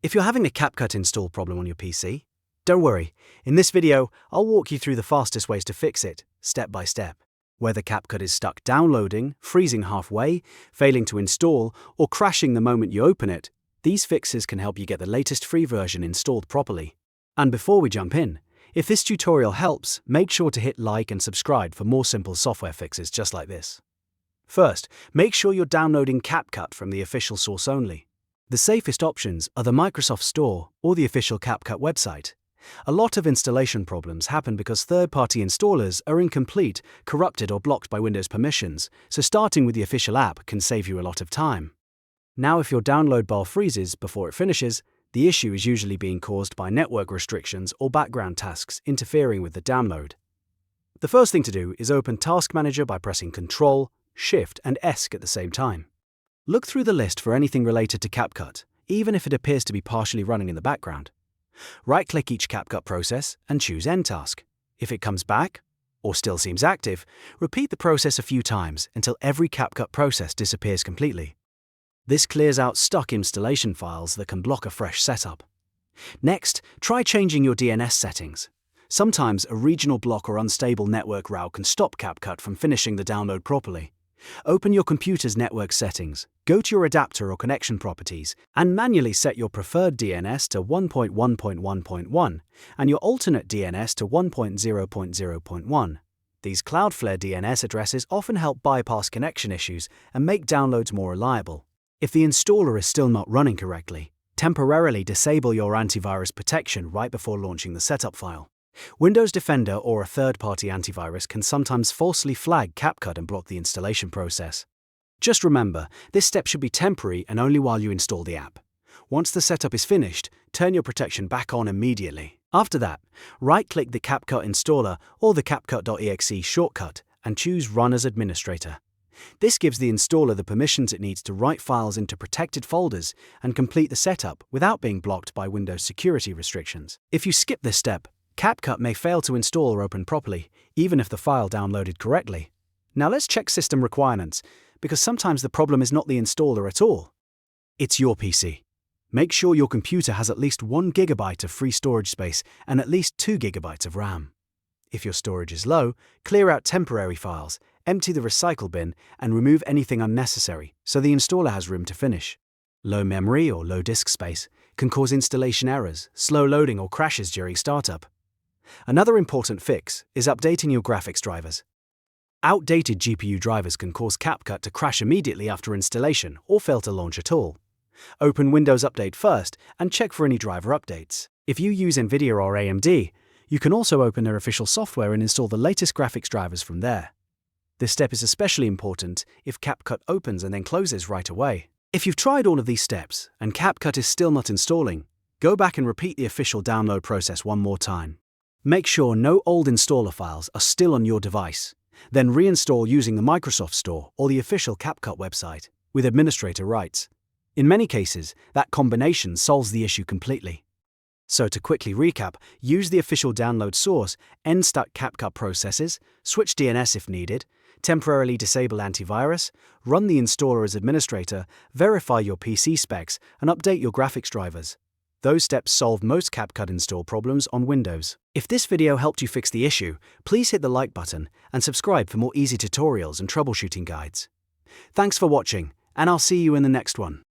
If you're having a CapCut install problem on your PC, don't worry. In this video, I'll walk you through the fastest ways to fix it, step by step. Whether CapCut is stuck downloading, freezing halfway, failing to install, or crashing the moment you open it, these fixes can help you get the latest free version installed properly. And before we jump in, if this tutorial helps, make sure to hit like and subscribe for more simple software fixes just like this. First, make sure you're downloading CapCut from the official source only. The safest options are the Microsoft Store or the official CapCut website. A lot of installation problems happen because third-party installers are incomplete, corrupted, or blocked by Windows permissions, so starting with the official app can save you a lot of time. Now, if your download bar freezes before it finishes, the issue is usually being caused by network restrictions or background tasks interfering with the download. The first thing to do is open Task Manager by pressing Ctrl, Shift, and ESC at the same time. Look through the list for anything related to CapCut, even if it appears to be partially running in the background. Right-click each CapCut process and choose End Task. If it comes back, or still seems active, repeat the process a few times until every CapCut process disappears completely. This clears out stuck installation files that can block a fresh setup. Next, try changing your DNS settings. Sometimes a regional block or unstable network route can stop CapCut from finishing the download properly. Open your computer's network settings, go to your adapter or connection properties, and manually set your preferred DNS to 1.1.1.1 and your alternate DNS to 1.0.0.1. These Cloudflare DNS addresses often help bypass connection issues and make downloads more reliable. If the installer is still not running correctly, temporarily disable your antivirus protection right before launching the setup file. Windows Defender or a third-party antivirus can sometimes falsely flag CapCut and block the installation process. Just remember, this step should be temporary and only while you install the app. Once the setup is finished, turn your protection back on immediately. After that, right-click the CapCut installer or the CapCut.exe shortcut and choose Run as Administrator. This gives the installer the permissions it needs to write files into protected folders and complete the setup without being blocked by Windows security restrictions. If you skip this step, CapCut may fail to install or open properly, even if the file downloaded correctly. Now let's check system requirements, because sometimes the problem is not the installer at all. It's your PC. Make sure your computer has at least 1 GB of free storage space and at least 2 GB of RAM. If your storage is low, clear out temporary files, empty the recycle bin, and remove anything unnecessary so the installer has room to finish. Low memory or low disk space can cause installation errors, slow loading, or crashes during startup. Another important fix is updating your graphics drivers. Outdated GPU drivers can cause CapCut to crash immediately after installation or fail to launch at all. Open Windows Update first and check for any driver updates. If you use NVIDIA or AMD, you can also open their official software and install the latest graphics drivers from there. This step is especially important if CapCut opens and then closes right away. If you've tried all of these steps and CapCut is still not installing, go back and repeat the official download process one more time. Make sure no old installer files are still on your device. Then reinstall using the Microsoft Store or the official CapCut website with administrator rights. In many cases, that combination solves the issue completely. So to quickly recap, use the official download source, end stuck CapCut processes, switch DNS if needed, temporarily disable antivirus, run the installer as administrator, verify your PC specs, and update your graphics drivers. Those steps solve most CapCut install problems on Windows. If this video helped you fix the issue, please hit the like button and subscribe for more easy tutorials and troubleshooting guides. Thanks for watching, and I'll see you in the next one.